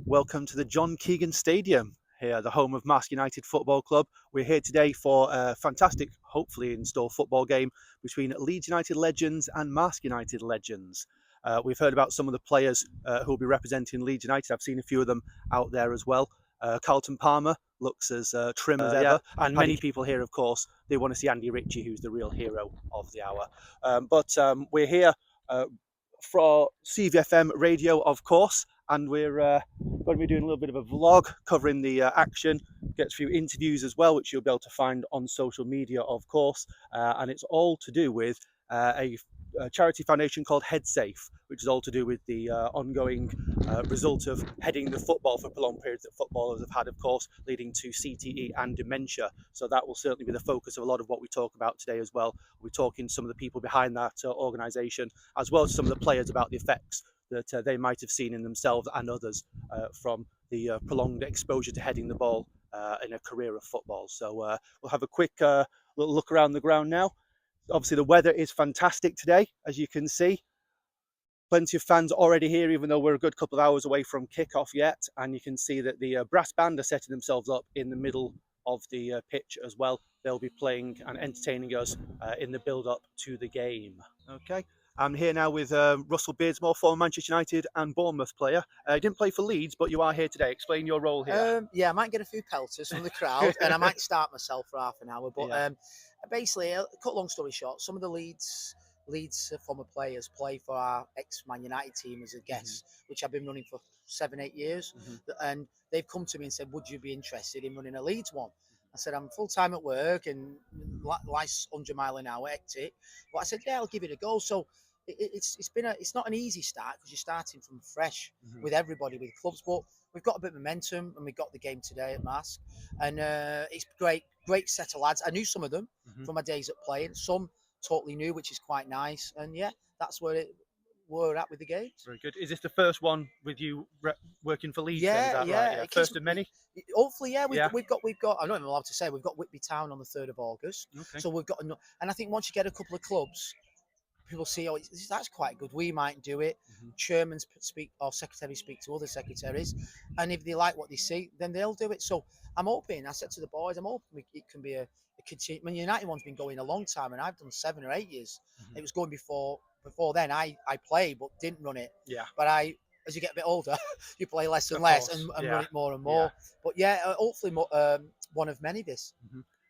Welcome to the John Keegan Stadium, here, the home of Marske United Football Club. We're here today for a fantastic, hopefully in store, football game between Leeds United Legends and Marske United Legends. We've heard about some of the players who will be representing Leeds United. I've seen a few of them out there as well. Carlton Palmer looks as trim as ever, and many people here, of course, they want to see Andy Richie, who's the real hero of the hour. But we're here for CVFM Radio, of course, and we're going to be doing a little bit of a vlog covering the action, get a few interviews as well, which you'll be able to find on social media, of course, and it's all to do with a charity foundation called HeadSafe, which is all to do with the ongoing result of heading the football for prolonged periods that footballers have had, of course, leading to CTE and dementia. So that will certainly be the focus of a lot of what we talk about today as well. We're talking to some of the people behind that organisation, as well as some of the players, about the effects that they might have seen in themselves and others from the prolonged exposure to heading the ball in a career of football. So we'll have a quick little look around the ground now. Obviously, the weather is fantastic today, as you can see. Plenty of fans already here, even though we're a good couple of hours away from kickoff yet. And you can see that the brass band are setting themselves up in the middle of the pitch as well. They'll be playing and entertaining us in the build-up to the game. Okay. I'm here now with Russell Beardsmore, former Manchester United and Bournemouth player. You didn't play for Leeds, but you are here today. Explain your role here. Yeah, I might get a few pelters from the crowd, and I might start myself for half an hour. But basically, cut long story short, some of the Leeds former players play for our ex-Man United team as a guest, which I've been running for 7-8 years. And they've come to me and said, would you be interested in running a Leeds one? I said, I'm full-time at work and life's 100 mile an hour, hectic. But I said, yeah, I'll give it a go. So it's not an easy start because you're starting from fresh with everybody, with clubs, but we've got a bit of momentum and we got the game today at Marske, and it's great set of lads. I knew some of them from my days at playing, some totally new, which is quite nice, and yeah, that's where we're at with the game. Very good. Is this the first one with you working for Leeds? Yeah, then? Is that right? First of many. Hopefully, yeah. We've got. I'm not even allowed to say we've got Whitby Town on the 3rd of August. Okay. So we've got, and I think once you get a couple of clubs, people see, oh, that's quite good. We might do it. Chairmen speak, or secretaries speak to other secretaries, and if they like what they see, then they'll do it. So I'm hoping. I said to the boys, I'm hoping it can be a continue. I mean, United one's been going a long time, and I've done 7 or 8 years. It was going before then. I played but didn't run it. Yeah. But as you get a bit older, you play less and less and run it more and more. Yeah. But yeah, hopefully one of many this.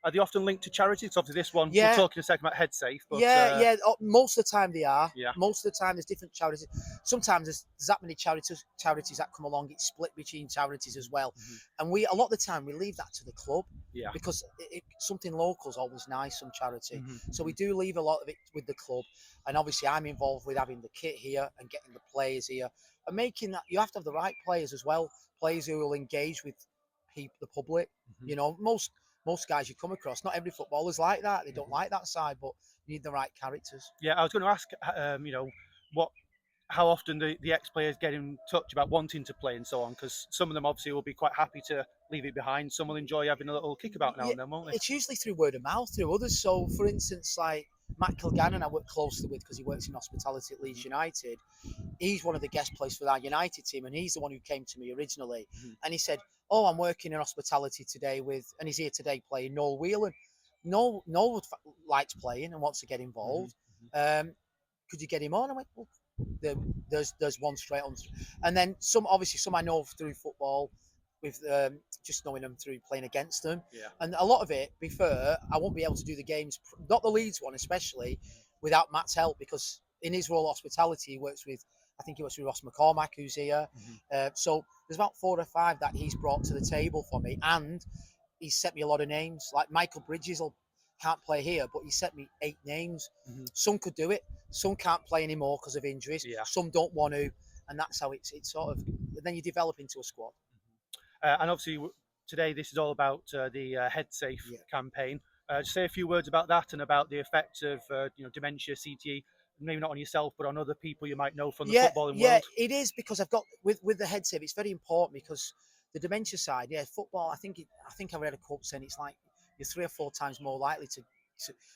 Are they often linked to charities? Obviously, this one, we'll talk in a second about HeadSafe. But, most of the time they are. Yeah. Most of the time there's different charities. Sometimes there's that many charities that come along. It's split between charities as well. And a lot of the time we leave that to the club. Yeah. Because something local is always nice, some charity. So we do leave a lot of it with the club. And obviously I'm involved with having the kit here and getting the players here. And making that, you have to have the right players as well. Players who will engage with the public. You know, most guys you come across, not every footballer's like that. They don't like that side, but you need the right characters. Yeah, I was going to ask, how often the ex-players get in touch about wanting to play and so on, because some of them obviously will be quite happy to leave it behind. Some will enjoy having a little kickabout now and then, won't they? It's usually through word of mouth, through others. So, for instance, like Matt Kilgannon, I work closely with because he works in hospitality at Leeds United. He's one of the guest players for our United team, and he's the one who came to me originally. And he said, oh, I'm working in hospitality today and he's here today playing Noel Whelan. Noel likes playing and wants to get involved. Could you get him on? I went, well, there's one straight on. And then some I know through football, with just knowing them through playing against them. Yeah. And a lot of it, be fair, I won't be able to do the games, not the Leeds one especially, without Matt's help, because in his role hospitality, he works with Ross McCormack, who's here. So there's about 4 or 5 that he's brought to the table for me, and he's sent me a lot of names. Like Michael Bridges can't play here, but he sent me 8 names. Some could do it, some can't play anymore because of injuries. Yeah. Some don't want to, and that's how it's sort of. Then you develop into a squad. And obviously today this is all about the HeadSafe campaign. Just say a few words about that and about the effects of dementia, CTE. Maybe not on yourself, but on other people you might know from the footballing world. Yeah, it is, because I've got with the HeadSafe. It's very important because the dementia side, football. I think I read a quote saying it's like you're 3 or 4 times more likely to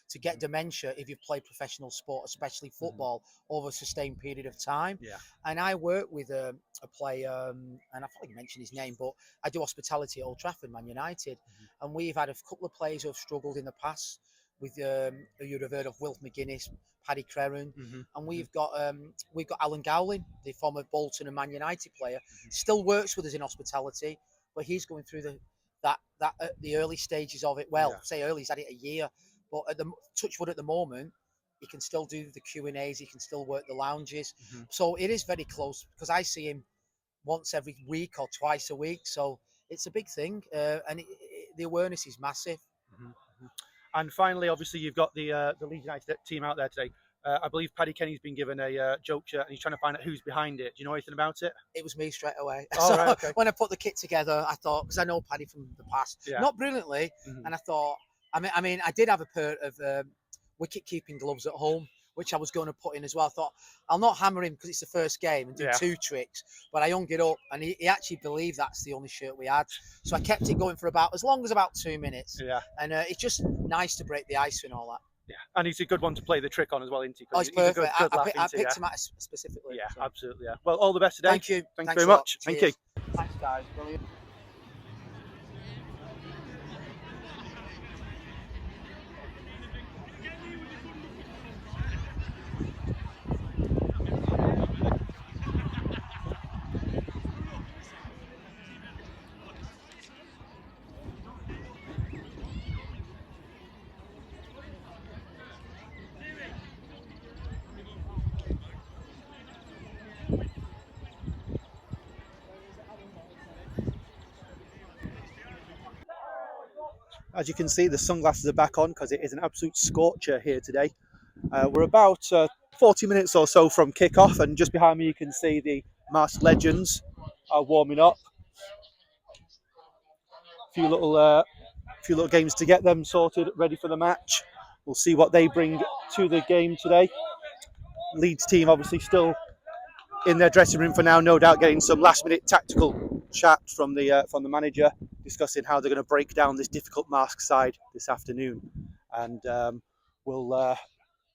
to get dementia if you've played professional sport, especially football, over a sustained period of time. Yeah. And I work with a player, and I probably mentioned his name, but I do hospitality at Old Trafford, Man United, and we've had a couple of players who have struggled in the past with you'd have heard of Wilf McGuinness, Paddy Kenny, and we've got Alan Gowling, the former Bolton and Man United player, still works with us in hospitality, but he's going through the early stages of it. Well, say early, he's had it a year, but at the touchwood at the moment, he can still do the Q&As, he can still work the lounges. So it is very close because I see him once every week or twice a week. So it's a big thing, and the awareness is massive. And finally, obviously, you've got the Leeds United team out there today. I believe Paddy Kenny's been given a joke shirt, and he's trying to find out who's behind it. Do you know anything about it? It was me straight away. Oh, so right, okay. when I put the kit together, I thought, because I know Paddy from the past, not brilliantly, and I thought, I mean, I did have a pair of wicket-keeping gloves at home, which I was going to put in as well. I thought, I'll not hammer him because it's the first game and do 2 tricks, but I hung it up, and he actually believed that's the only shirt we had. So I kept it going for about 2 minutes. Yeah. And it's just nice to break the ice and all that. Yeah, and he's a good one to play the trick on as well, isn't he? Oh, he's perfect. I picked him out specifically. Yeah, so. Absolutely. Yeah. Well, all the best today. Thank you. Thanks very much. Cheers. Thank you. Thanks, guys. Brilliant. As you can see, the sunglasses are back on because it is an absolute scorcher here today. We're about 40 minutes or so from kick-off, and just behind me you can see the Marske Legends are warming up. A few little games to get them sorted, ready for the match. We'll see what they bring to the game today. Leeds team obviously still in their dressing room for now, no doubt getting some last-minute tactical chat from the manager, discussing how they're going to break down this difficult Marske side this afternoon. And we'll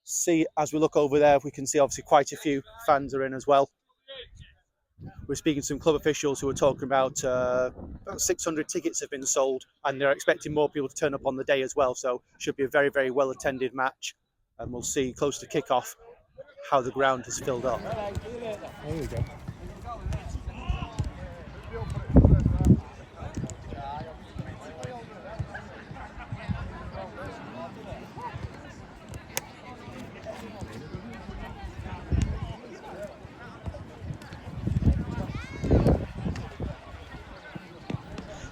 see as we look over there. We can see obviously quite a few fans are in as well. We're speaking to some club officials who are talking about 600 tickets have been sold, and they're expecting more people to turn up on the day as well. So it should be a very, very well attended match, and we'll see close to kick-off how the ground has filled up. There we go.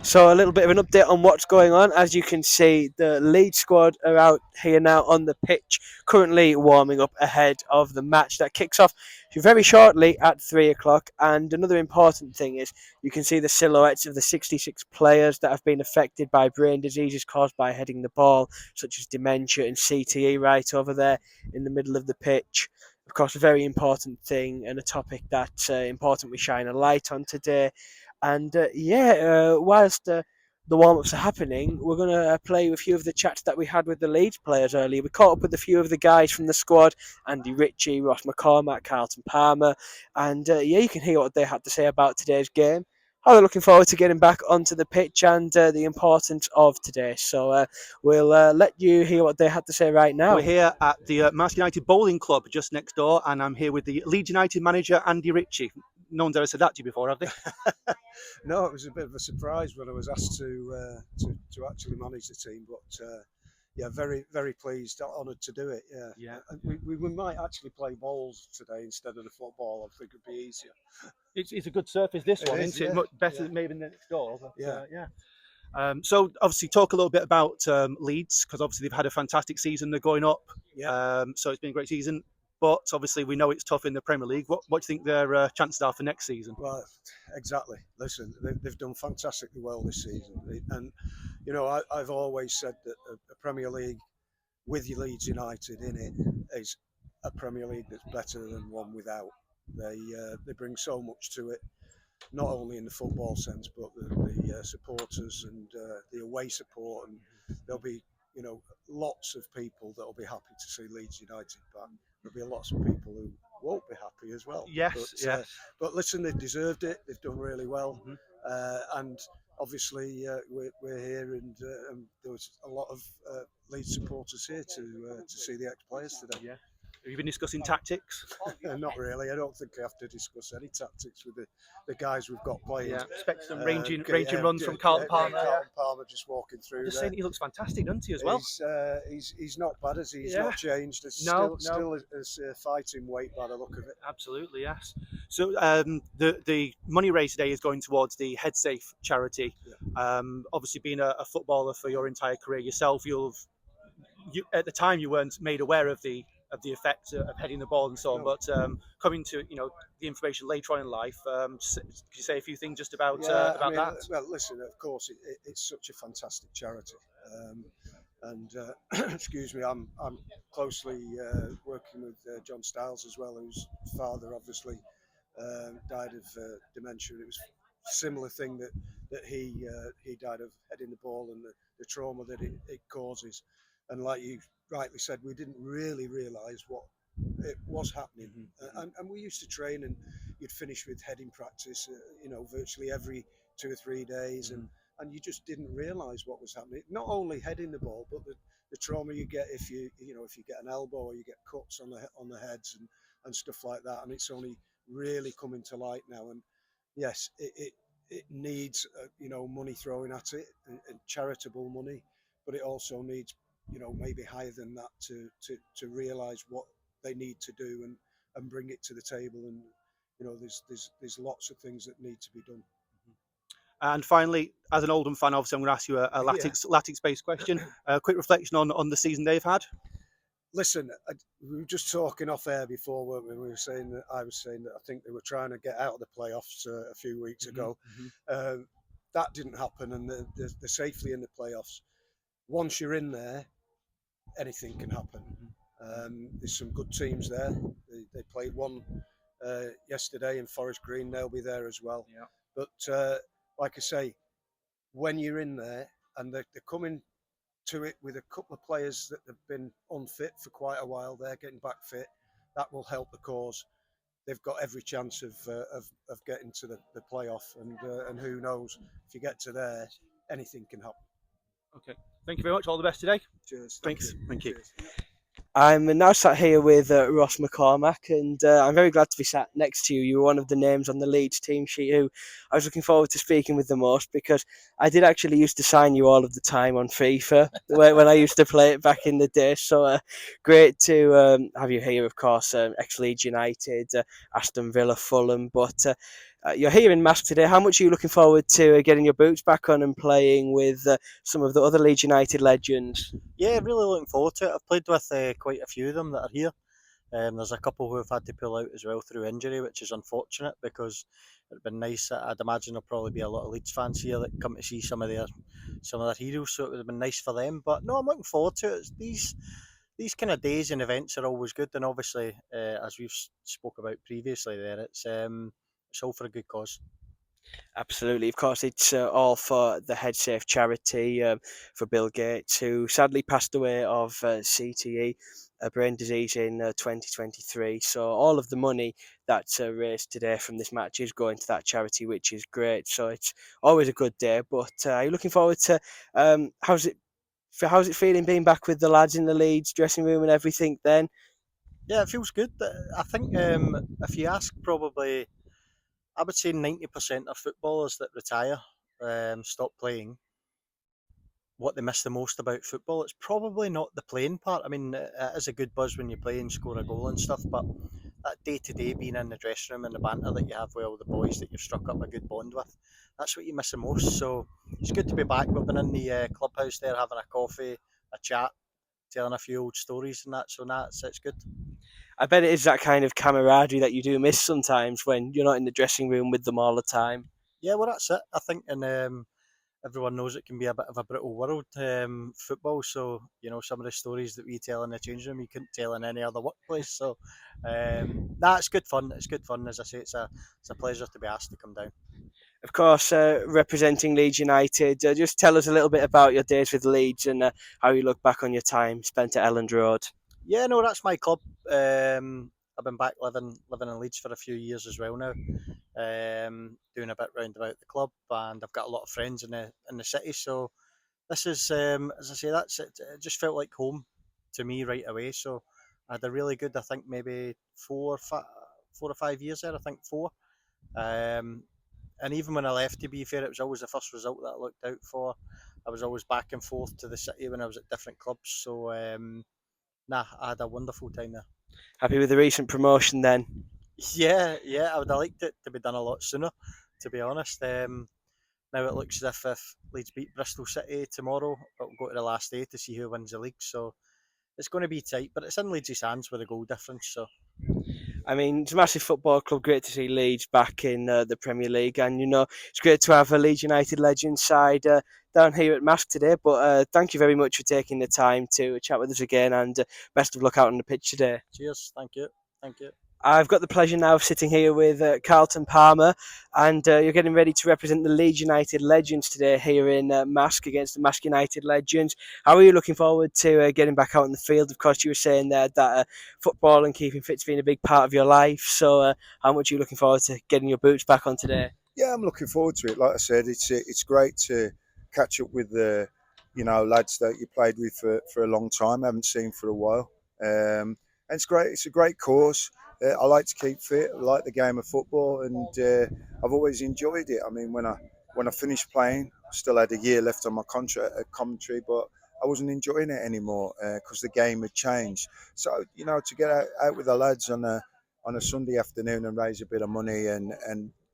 So a little bit of an update on what's going on. As you can see, the Leeds squad are out here now on the pitch, currently warming up ahead of the match that kicks off very shortly at 3 o'clock. And another important thing is you can see the silhouettes of the 66 players that have been affected by brain diseases caused by heading the ball, such as dementia and CTE, right over there in the middle of the pitch. Of course, a very important thing and a topic that's important we shine a light on today. And whilst the warm-ups are happening, we're going to play a few of the chats that we had with the Leeds players earlier. We caught up with a few of the guys from the squad, Andy Richie, Ross McCormack, Carlton Palmer, and you can hear what they had to say about today's game, how they're looking forward to getting back onto the pitch, and the importance of today. So we'll let you hear what they had to say right now. We're here at the Marske United Bowling Club just next door, and I'm here with the Leeds United manager, Andy Richie. No one's ever said that to you before, have they? No, it was a bit of a surprise when I was asked to actually manage the team, but very, very pleased, honoured to do it. Yeah. We might actually play bowls today instead of the football. I think it'd be easier. It's a good surface, this one, isn't it? Much better than maybe the next door. But, so obviously talk a little bit about Leeds, because obviously they've had a fantastic season. They're going up. So it's been a great season. But obviously we know it's tough in the Premier League. What do you think their chances are for next season? Well, exactly. Listen, they've done fantastically well this season. And, I've always said that a Premier League with your Leeds United in it is a Premier League that's better than one without. They bring so much to it, not only in the football sense, but the supporters and the away support. And they'll be you know, lots of people that will be happy to see Leeds United back. There'll be lots of people who won't be happy as well. Yes, But listen, they've deserved it. They've done really well, Mhm. and obviously we're here, and there was a lot of Leeds supporters here to see the ex-players today. Yeah. Have you been discussing tactics? Not really. I don't think I have to discuss any tactics with the guys we've got playing. Yeah, expect some Uh, ranging yeah, runs from Carlton Palmer. Carlton Palmer just walking through Just there. saying, he looks fantastic, doesn't he, as well? He's not bad, as he's Yeah. not changed. There's No, still is fighting weight by the look of it. Absolutely, yes. So the money raised today is going towards the HeadSafe charity. Yeah. Obviously, being a footballer for your entire career yourself, at the time you weren't made aware of the effect of heading the ball and so on. No. But coming to the information later on in life, could you say a few things just about that? Well, listen, of course, it's such a fantastic charity, and excuse me, I'm closely working with John Stiles as well, whose father obviously died of dementia. It was a similar thing that he died of heading the ball and the trauma that it causes. And like you rightly said, we didn't really realise what it was happening. And we used to train, and you'd finish with heading practice, virtually every 2 or 3 days, and you just didn't realise what was happening. Not only heading the ball, but the trauma you get if you get an elbow or you get cuts on the heads and stuff like that. And it's only really coming to light now. And yes, it needs money thrown at it, and charitable money, but it also needs maybe higher than that to realise what they need to do and bring it to the table. And there's lots of things that need to be done. And finally, as an Oldham fan, obviously I'm going to ask you a Latics-based question. A quick reflection on the season they've had. Listen, we were just talking off air before, weren't we? I was saying that I think they were trying to get out of the playoffs a few weeks ago. That didn't happen, and they're safely in the playoffs. Once you're in there, anything can happen. There's some good teams there. They played one yesterday in Forest Green. They'll be there as well. Yeah. But like I say, when you're in there and they're coming to it with a couple of players that have been unfit for quite a while, they're getting back fit. That will help the cause. They've got every chance of getting to the playoff, and who knows, if you get to there, anything can happen. Okay, thank you very much. All the best today. Cheers. Thank you. Cheers. I'm now sat here with Ross McCormack, and I'm very glad to be sat next to you. You were one of the names on the Leeds team sheet who I was looking forward to speaking with the most, because I did actually used to sign you all of the time on FIFA when I used to play it back in the day. So great to have you here, of course, ex-Leeds United, Aston Villa, Fulham, but you're here in Marske today. How much are you looking forward to getting your boots back on and playing with some of the other Leeds United legends? Yeah, really looking forward to it. I've played with quite a few of them that are here. There's a couple who have had to pull out as well through injury, which is unfortunate, because it'd been nice. I'd imagine there'll probably be a lot of Leeds fans here that come to see some of their heroes, so it would have been nice for them. But no, I'm looking forward to it. These kind of days and events are always good, and obviously, as we've spoke about previously, there it's all for a good cause. Absolutely, of course, it's all for the HeadSafe charity for Bill Gates, who sadly passed away of CTE, a brain disease, in 2023. So all of the money that's raised today from this match is going to that charity, which is great. So it's always a good day. But are you looking forward to how's it feeling being back with the lads in the Leeds dressing room and everything then? Yeah, it feels good. I think if you ask probably, I would say 90% of footballers that retire, stop playing, what they miss the most about football, it's probably not the playing part. I mean, it is a good buzz when you play and score a goal and stuff, but that day-to-day being in the dressing room and the banter that you have with all the boys that you've struck up a good bond with, that's what you miss the most. So it's good to be back. We've been in the clubhouse there having a coffee, a chat, telling a few old stories and that, so it's good. I bet it is that kind of camaraderie that you do miss sometimes when you're not in the dressing room with them all the time. Yeah, well, that's it. I think, and everyone knows it can be a bit of a brutal world, football. So, some of the stories that we tell in the changing room, you couldn't tell in any other workplace. So, it's good fun. It's good fun. As I say, it's a pleasure to be asked to come down. Of course, representing Leeds United. Just tell us a little bit about your days with Leeds and how you look back on your time spent at Elland Road. Yeah, no, that's my club. I've been back living in Leeds for a few years as well now. Doing a bit round about the club, and I've got a lot of friends in the city. So this is, as I say, that's it. It just felt like home to me right away. So I had a really good, I think maybe 4 or 5 years there. I think 4. And even when I left, to be fair, it was always the first result that I looked out for. I was always back and forth to the city when I was at different clubs. So I had a wonderful time there. Happy with the recent promotion then? Yeah, I would have liked it to be done a lot sooner, to be honest. Now it looks as if Leeds beat Bristol City tomorrow, it'll go to the last day to see who wins the league. So it's going to be tight, but it's in Leeds' hands with a goal difference. So I mean, it's a massive football club. Great to see Leeds back in the Premier League, and it's great to have a Leeds United Legends side down here at Marske today. But thank you very much for taking the time to chat with us again, and best of luck out on the pitch today. Cheers, thank you. I've got the pleasure now of sitting here with Carlton Palmer, and you're getting ready to represent the Leeds United Legends today here in Marske against the Marske United Legends. How are you looking forward to getting back out in the field? Of course, you were saying there that football and keeping fit's been a big part of your life. So how much are you looking forward to getting your boots back on today? Yeah, I'm looking forward to it. Like I said, it's great to catch up with the lads that you played with for a long time. I haven't seen for a while, and it's great. It's a great cause. I like to keep fit. I like the game of football, and I've always enjoyed it. I mean, when I finished playing, I still had a year left on my contract at commentary, but I wasn't enjoying it anymore because the game had changed. So to get out with the lads on a Sunday afternoon and raise a bit of money and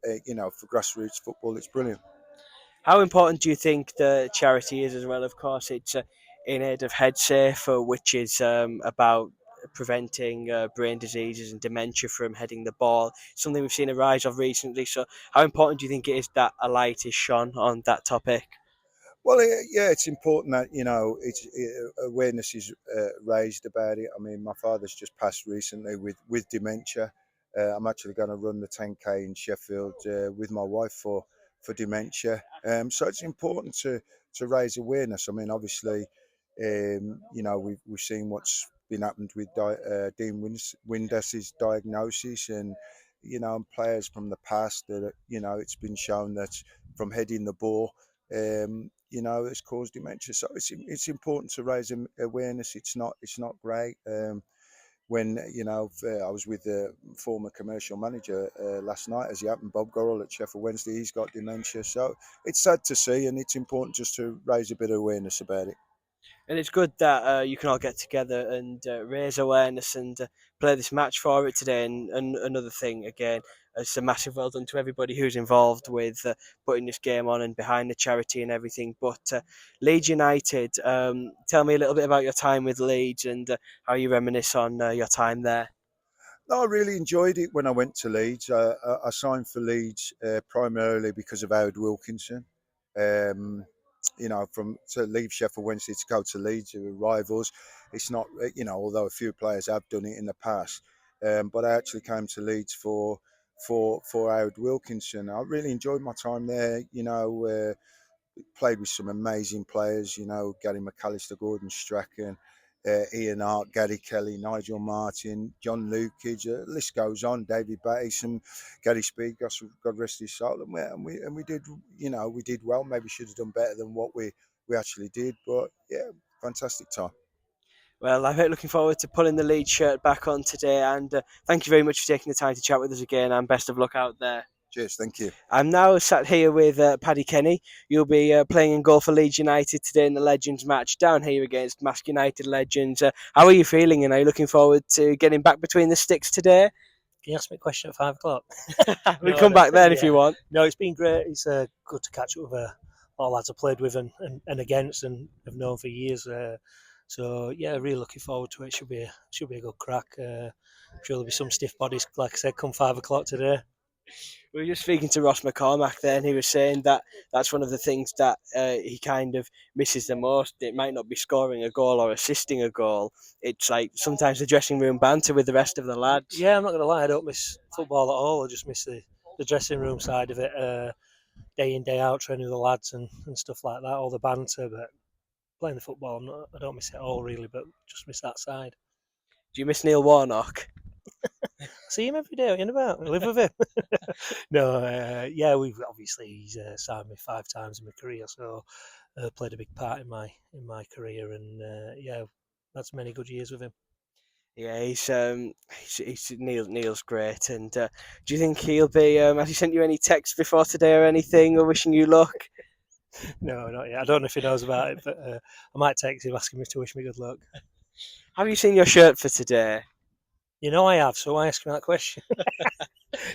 for grassroots football, it's brilliant. How important do you think the charity is as well? Of course, it's in aid of HeadSafe, which is about preventing brain diseases and dementia from heading the ball. Something we've seen a rise of recently. So how important do you think it is that a light is shone on that topic? Well, yeah, it's important that awareness is raised about it. I mean, my father's just passed recently with dementia. I'm actually going to run the 10K in Sheffield with my wife for dementia. So it's important to raise awareness. I mean, obviously, we've seen what's been happened with Dean Windus's diagnosis, and players from the past that it's been shown that from heading the ball. It's caused dementia. So it's important to raise awareness. It's not great. When I was with the former commercial manager last night, as he happened, Bob Gorrell at Sheffield Wednesday. He's got dementia, so it's sad to see, and it's important just to raise a bit of awareness about it. And it's good that you can all get together and raise awareness and play this match for it today. And another thing, again, it's a massive well done to everybody who's involved with putting this game on and behind the charity and everything. But Leeds United, tell me a little bit about your time with Leeds and how you reminisce on your time there. No, I really enjoyed it when I went to Leeds. I signed for Leeds primarily because of Howard Wilkinson. To leave Sheffield Wednesday to go to Leeds, who are rivals. It's not, although a few players have done it in the past. But I actually came to Leeds for Howard Wilkinson. I really enjoyed my time there. Played with some amazing players. Gary McAllister, Gordon Strachan, Ian Hart, Gary Kelly, Nigel Martin, John Lukage. The list goes on. David Bates and Gary Speed, God rest his soul. And we did, we did well. Maybe should have done better than what we actually did. But yeah, fantastic time. Well, I'm looking forward to pulling the Leeds shirt back on today, and thank you very much for taking the time to chat with us again, and best of luck out there. Cheers, thank you. I'm now sat here with Paddy Kenny. You'll be playing in goal for Leeds United today in the Legends match down here against Marske United Legends. How are you feeling, and are you looking forward to getting back between the sticks today? Can you ask me a question at 5 o'clock? We'll come back then if you want. No, it's been great. It's good to catch up with all the lads I played with and against and have known for years. So yeah, really looking forward to it. Should be a good crack. I'm sure there'll be some stiff bodies, like I said, come 5 o'clock today. We were just speaking to Ross McCormack there, and he was saying that that's one of the things that he kind of misses the most. It might not be scoring a goal or assisting a goal. It's like sometimes the dressing room banter with the rest of the lads. Yeah, I'm not going to lie, I don't miss football at all. I just miss the dressing room side of it. day in, day out, training with the lads and stuff like that, all the banter. But playing the football, I don't miss it all really, but just miss that side. Do you miss Neil Warnock? I see him every day out and about. I live with him. No, yeah, he's signed me 5 times in my career, so played a big part in my career, and yeah, that's many good years with him. Yeah, he's Neil's great. And do you think he'll be? Has he sent you any texts before today or anything, or wishing you luck? No, not yet. I don't know if he knows about it, but I might text him asking me to wish me good luck. Have you seen your shirt for today? You know I have, so why ask me that question?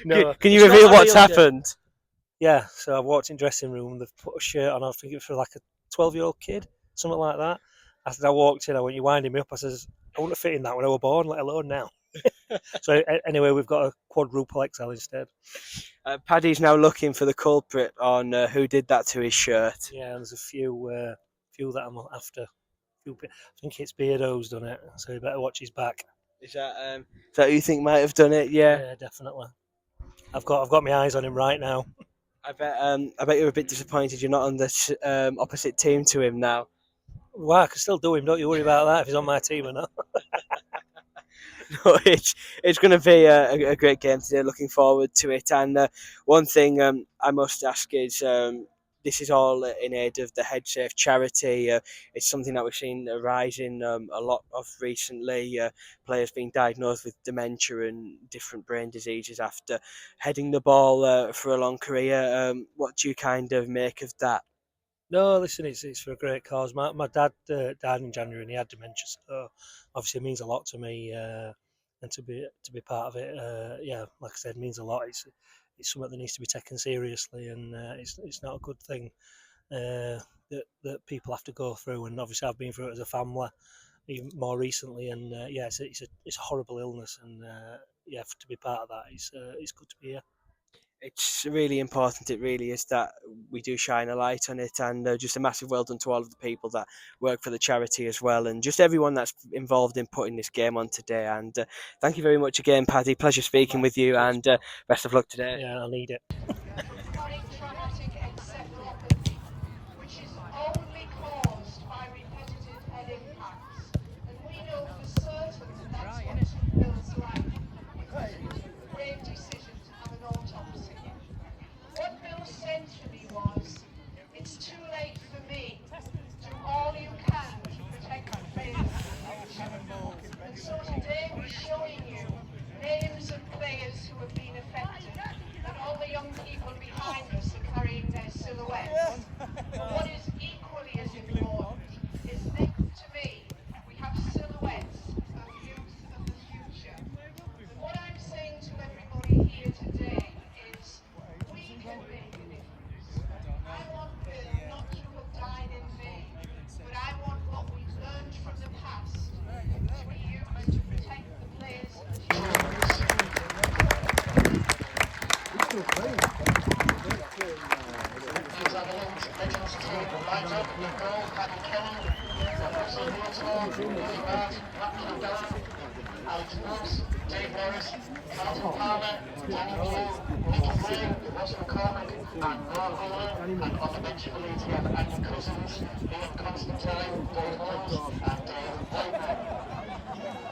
No, Can you reveal what's happened? Yeah, so I walked in the dressing room, they've put a shirt on, I think it was for like a 12-year-old kid, something like that. After I walked in, I went, "You winding me up?" I says, "I wouldn't have fit in that when I was born, let alone now." So anyway, we've got a quadruple XL instead. Paddy's now looking for the culprit on who did that to his shirt. Yeah, there's a few that I'm after. I think it's Beardo's done it, so you better watch his back. Is that who you think might have done it? Yeah, definitely. I've got my eyes on him right now. I bet you're a bit disappointed you're not on the opposite team to him now. Well, I can still do him. Don't you worry about that if he's on my team or not. No, it's going to be a great game today. Looking forward to it. And one thing I must ask is, this is all in aid of the Head Safe charity. It's something that we've seen arising a lot of recently. Players being diagnosed with dementia and different brain diseases after heading the ball for a long career. What do you kind of make of that? No, listen, it's for a great cause. My dad died in January and he had dementia, so obviously it means a lot to me. And to be part of it, yeah, like I said, means a lot. It's something that needs to be taken seriously, and it's not a good thing that people have to go through. And obviously, I've been through it as a family, even more recently. And yeah, it's a horrible illness, and yeah, to be part of that, it's good to be here. It's really important, it really is, that we do shine a light on it, and just a massive well done to all of the people that work for the charity as well, and just everyone that's involved in putting this game on today. And thank you very much again, Paddy. Pleasure speaking with you, and best of luck today. Yeah, I need it. Russell Beardsmore, Judith Gates, Carlton Palmer, Ross McCormack, and and on the bench for Leeds we have Andy Cousins, Ian Constantine, Dave Mills, and Dave Whiteman.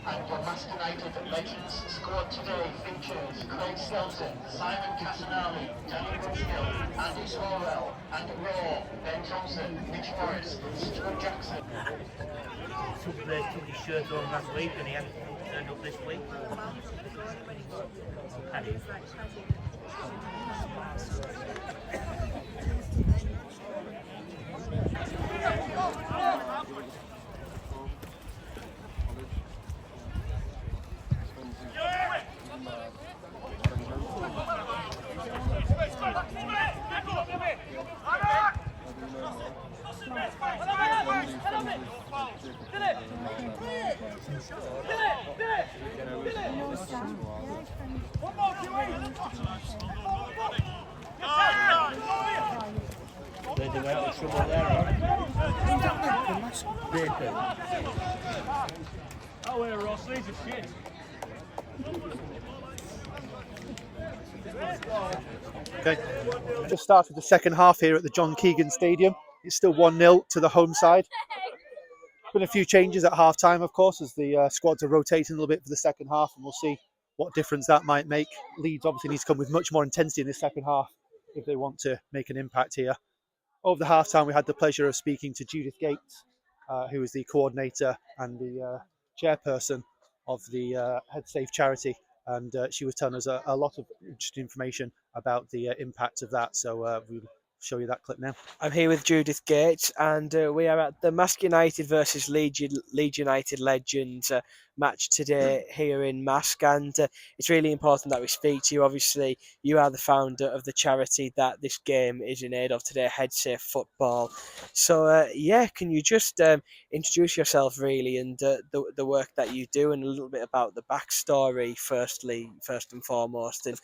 And your Marske United Legends squad today features Craig Skelton, Simon Casanali, Danny Woodskill, Andy Swalwell, Andy Raw, Ben Johnson, Mitch Morris, Stuart Jackson. Took his shirt on last week and he hadn't turned up this week. Paddy. Oh, yeah, Ross, these are shit. Okay. Just started the second half here at the John Keegan Stadium. It's still 1-0 to the home side. Been a few changes at half time, of course, as the squads are rotating a little bit for the second half, and we'll see what difference that might make. Leeds obviously needs to come with much more intensity in this second half if they want to make an impact here. Over the half time, we had the pleasure of speaking to Judith Gates, who is the coordinator and the chairperson of the Head Safe charity. And she was telling us a lot of interesting information about the impact of that. So we'll show you that clip now. I'm here with Judith Gates, and we are at the Marske United versus Leeds United Legends match today here in Marske, and it's really important that we speak to you. Obviously, you are the founder of the charity that this game is in aid of today, Head Safe Football. So, can you just introduce yourself, really, and the work that you do, and a little bit about the backstory, first and foremost, and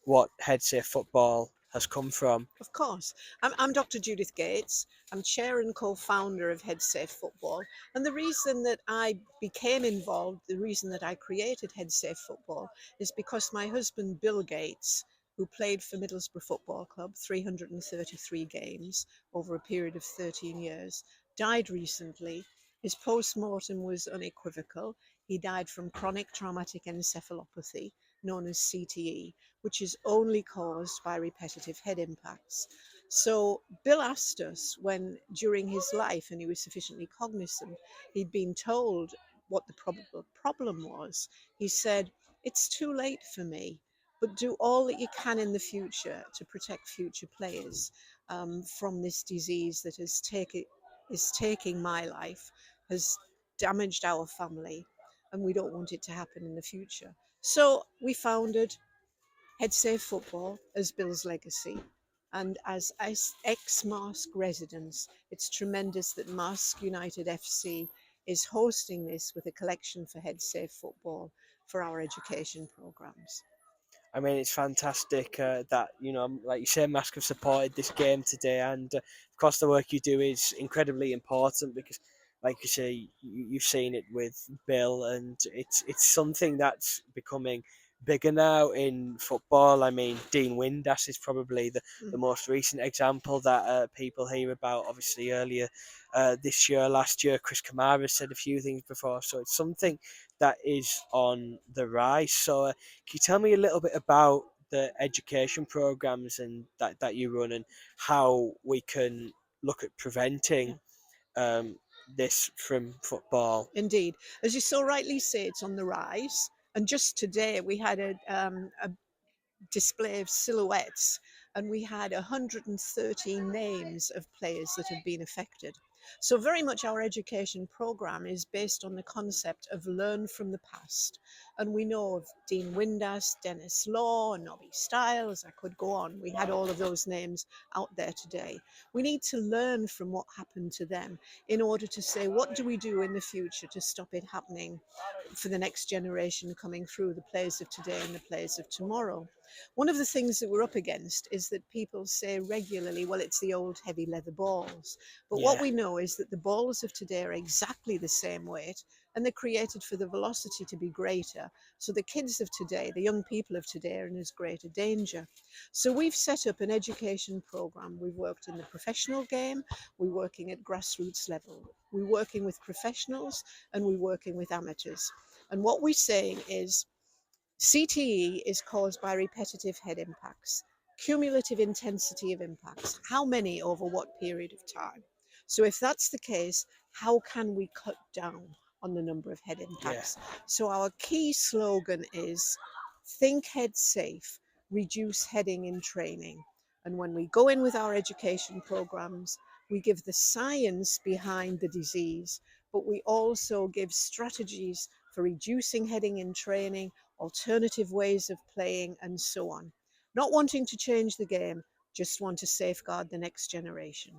what Head Safe Football has come from? Of course. I'm Dr. Judith Gates. I'm chair and co-founder of Head Safe Football. And the reason that I became involved, the reason that I created Head Safe Football, is because my husband, Bill Gates, who played for Middlesbrough Football Club 333 games over a period of 13 years, died recently. His post-mortem was unequivocal. He died from chronic traumatic encephalopathy, known as CTE, which is only caused by repetitive head impacts. So Bill asked us when, during his life, and he was sufficiently cognizant, he'd been told what the probable problem was. He said, "It's too late for me, but do all that you can in the future to protect future players from this disease that is taking my life, has damaged our family, and we don't want it to happen in the future." So we founded Head Safe Football as Bill's legacy. And as ex-Marske residents, it's tremendous that Marske United FC is hosting this with a collection for Head Safe Football for our education programs. I mean, it's fantastic that, like you say, Marske have supported this game today, and of course the work you do is incredibly important because, like you say, you've seen it with Bill, and it's something that's becoming bigger now in football. I mean, Dean Windass is probably the most recent example that people hear about. Obviously, earlier this year, last year, Chris Kamara said a few things before, so it's something that is on the rise. So, can you tell me a little bit about the education programs and that you run, and how we can look at preventing this from football? Indeed. As you so rightly say, it's on the rise. And just today we had a display of silhouettes, and we had 113 names of players that have been affected. So very much our education program is based on the concept of learn from the past. And we know of Dean Windass, Dennis Law, Nobby Stiles, I could go on. We had all of those names out there today. We need to learn from what happened to them in order to say, what do we do in the future to stop it happening for the next generation coming through, the players of today and the players of tomorrow. One of the things that we're up against is that people say regularly, well, it's the old heavy leather balls. But what we know is that the balls of today are exactly the same weight, and they're created for the velocity to be greater. So the kids of today, the young people of today, are in as greater danger. So we've set up an education program. We've worked in the professional game. We're working at grassroots level. We're working with professionals, and we're working with amateurs. And what we're saying is, CTE is caused by repetitive head impacts, cumulative intensity of impacts. How many over what period of time? So if that's the case, how can we cut down on the number of head impacts? So our key slogan is think head safe, reduce heading in training. And when we go in with our education programs, we give the science behind the disease, but we also give strategies for reducing heading in training, alternative ways of playing, and so on. Not wanting to change the game, just want to safeguard the next generation.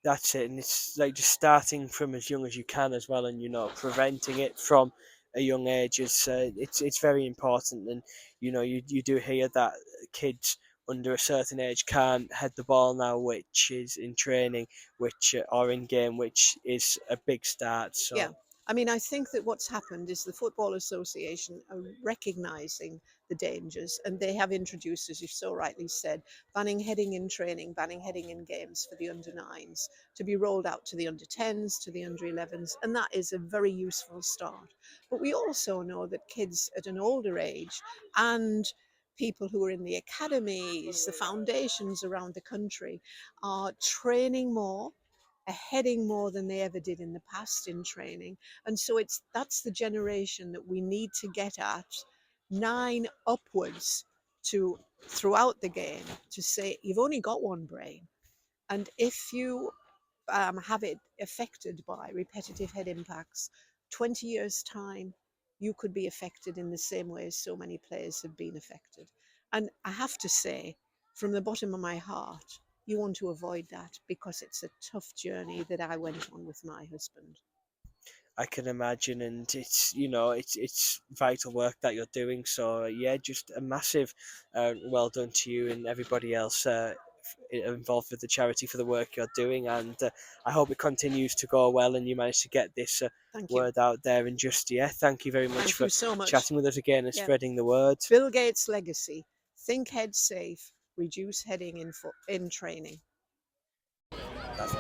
That's it, and it's like just starting from as young as you can as well, and preventing it from a young age is it's very important. And you do hear that kids under a certain age can't head the ball now, which is in training, which or in game, which is a big start. So yeah, I mean, I think that what's happened is the Football Association are recognising the dangers, and they have introduced, as you so rightly said, banning heading in training, banning heading in games for the under-9s, to be rolled out to the under-10s, to the under-11s, and that is a very useful start. But we also know that kids at an older age and people who are in the academies, the foundations around the country, are training more, are heading more than they ever did in the past in training. And so that's the generation that we need to get at, 9 upwards, to throughout the game, to say you've only got one brain, and if you have it affected by repetitive head impacts, 20 years time you could be affected in the same way as so many players have been affected. And I have to say, from the bottom of my heart, you want to avoid that, because it's a tough journey that I went on with my husband. I can imagine, and it's vital work that you're doing. So yeah, just a massive well done to you and everybody else involved with the charity for the work you're doing, and I hope it continues to go well and you manage to get this word out there. And just thank you very much for chatting with us again and spreading the word. Bill Gates' legacy: think head safe, reduce heading in training. That's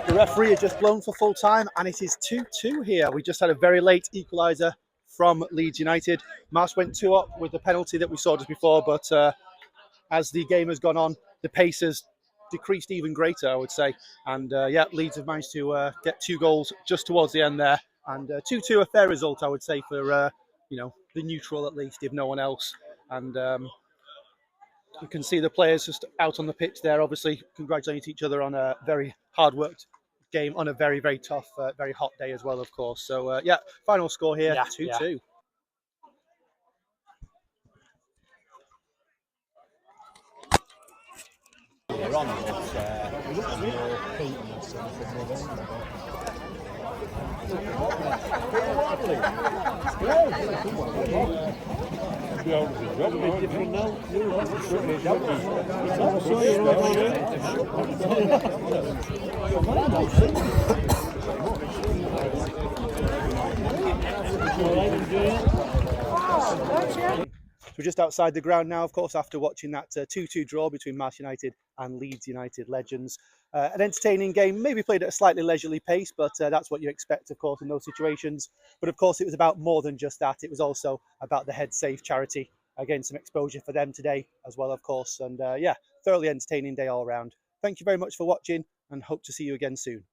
The referee has just blown for full time, and it is 2-2 here. We just had a very late equaliser from Leeds United. Marske went 2 up with the penalty that we saw just before, but as the game has gone on, the pace has decreased even greater, I would say. And Leeds have managed to get 2 goals just towards the end there. And 2-2, a fair result, I would say, for the neutral at least, if no one else. And you can see the players just out on the pitch there, obviously congratulating each other on a very hard-worked game on a very, very tough, very hot day as well, of course. So, final score here, 2-2. They're on, We're just outside the ground now, of course, after watching that 2-2 draw between Marske United and Leeds United Legends. An entertaining game, maybe played at a slightly leisurely pace, but that's what you expect, of course, in those situations. But of course, it was about more than just that. It was also about the Head Safe charity. Again, some exposure for them today as well, of course. And thoroughly entertaining day all round. Thank you very much for watching, and hope to see you again soon.